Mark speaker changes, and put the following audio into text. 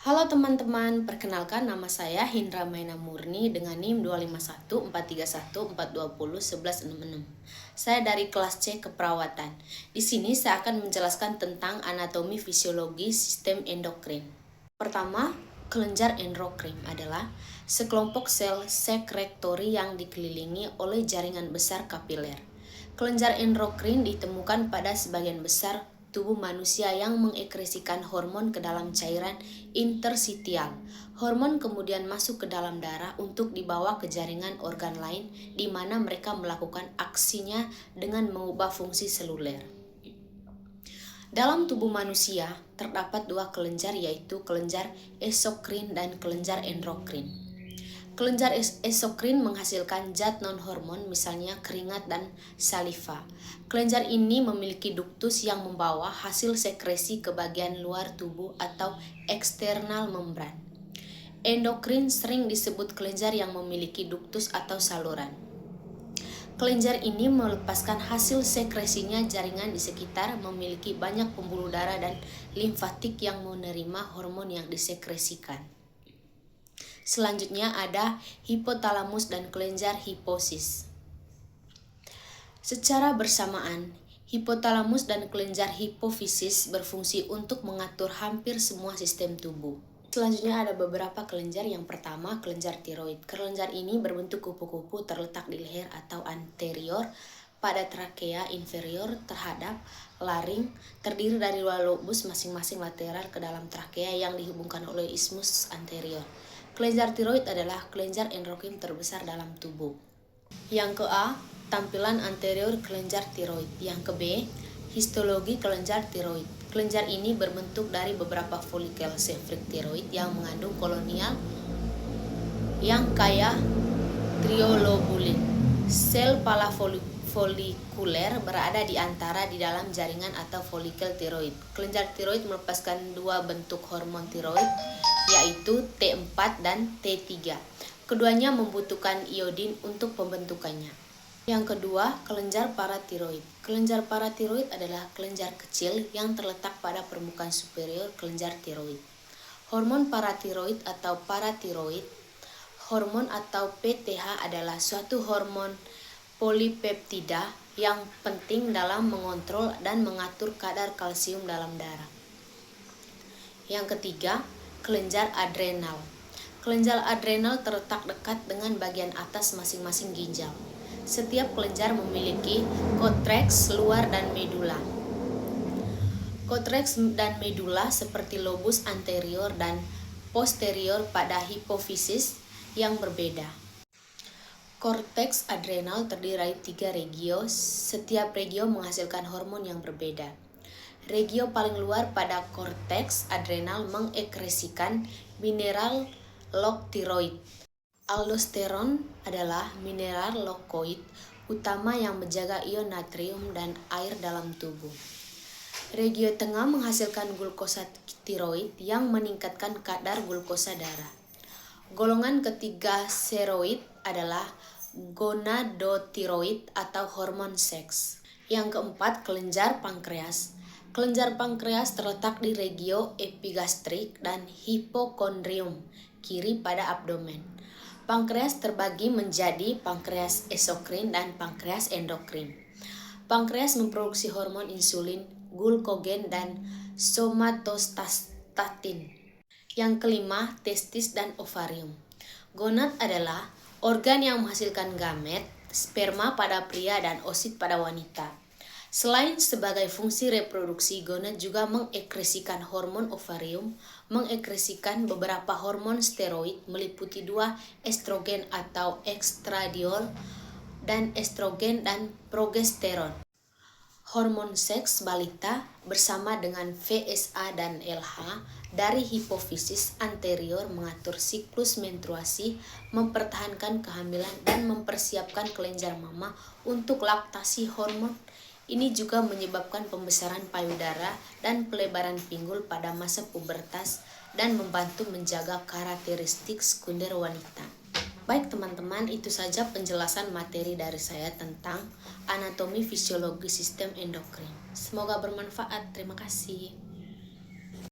Speaker 1: Halo teman-teman, perkenalkan nama saya Hindra Maina Murni dengan NIM 2514314201166. Saya dari kelas C Keperawatan. Di sini saya akan menjelaskan tentang anatomi fisiologi sistem endokrin. Pertama, kelenjar endokrin adalah sekelompok sel sekretori yang dikelilingi oleh jaringan besar kapiler. Kelenjar endokrin ditemukan pada sebagian besar tubuh manusia yang mengekresikan hormon ke dalam cairan intersitial. Hormon kemudian masuk ke dalam darah untuk dibawa ke jaringan organ lain di mana mereka melakukan aksinya dengan mengubah fungsi seluler. Dalam tubuh manusia terdapat dua kelenjar yaitu kelenjar eksokrin dan kelenjar endokrin. Kelenjar eksokrin menghasilkan zat non-hormon misalnya keringat dan saliva. Kelenjar ini memiliki duktus yang membawa hasil sekresi ke bagian luar tubuh atau eksternal membran. Endokrin sering disebut kelenjar yang memiliki duktus atau saluran. Kelenjar ini melepaskan hasil sekresinya jaringan di sekitar memiliki banyak pembuluh darah dan limfatik yang menerima hormon yang disekresikan. Selanjutnya ada hipotalamus dan kelenjar hipofisis. Secara bersamaan, hipotalamus dan kelenjar hipofisis berfungsi untuk mengatur hampir semua sistem tubuh. Selanjutnya ada beberapa kelenjar. Yang pertama, kelenjar tiroid. Kelenjar ini berbentuk kupu-kupu terletak di leher atau anterior pada trakea inferior terhadap laring, terdiri dari dua lobus masing-masing lateral ke dalam trakea yang dihubungkan oleh isthmus anterior. Kelenjar tiroid adalah kelenjar endokrin terbesar dalam tubuh. Yang ke A, tampilan anterior kelenjar tiroid. Yang ke B, histologi kelenjar tiroid. Kelenjar ini berbentuk dari beberapa folikel sefrik tiroid yang mengandung kolonial yang kaya triolobulin. Sel parafolikuler berada di antara di dalam jaringan atau folikel tiroid. Kelenjar tiroid melepaskan dua bentuk hormon tiroid yaitu T4 dan T3. Keduanya membutuhkan iodin untuk pembentukannya. Yang kedua, kelenjar paratiroid. Kelenjar paratiroid adalah kelenjar kecil yang terletak pada permukaan superior kelenjar tiroid. Hormon paratiroid atau paratiroid hormon atau PTH adalah suatu hormon polipeptida yang penting dalam mengontrol dan mengatur kadar kalsium dalam darah. Yang ketiga, kelenjar adrenal. Kelenjar adrenal terletak dekat dengan bagian atas masing-masing ginjal. Setiap kelenjar memiliki korteks luar dan medula. Korteks dan medula seperti lobus anterior dan posterior pada hipofisis yang berbeda. Korteks adrenal terdiri dari 3 regio, setiap regio menghasilkan hormon yang berbeda. Regio paling luar pada korteks adrenal mengekresikan mineral loktiroid. Aldosteron adalah mineral lokoid utama yang menjaga ion natrium dan air dalam tubuh. Regio tengah menghasilkan glukosa tiroid yang meningkatkan kadar glukosa darah. Golongan ketiga steroid adalah gonadotiroid atau hormon seks. Yang keempat, kelenjar pankreas. Kelenjar pankreas terletak di regio epigastrik dan hipokondrium kiri pada abdomen. Pankreas terbagi menjadi pankreas eksokrin dan pankreas endokrin. Pankreas memproduksi hormon insulin, glukogen, dan somatostatin. Yang kelima, testis dan ovarium. Gonad adalah organ yang menghasilkan gamet, sperma pada pria dan oosit pada wanita. Selain sebagai fungsi reproduksi, gonad juga mengekresikan hormon ovarium, mengekresikan beberapa hormon steroid meliputi 2 estrogen atau estradiol dan estrogen dan progesteron. Hormon seks balita bersama dengan VSA dan LH dari hipofisis anterior mengatur siklus menstruasi, mempertahankan kehamilan dan mempersiapkan kelenjar mama untuk laktasi. Hormon ini juga menyebabkan pembesaran payudara dan pelebaran pinggul pada masa pubertas dan membantu menjaga karakteristik sekunder wanita. Baik teman-teman, itu saja penjelasan materi dari saya tentang anatomi fisiologi sistem endokrin. Semoga bermanfaat. Terima kasih.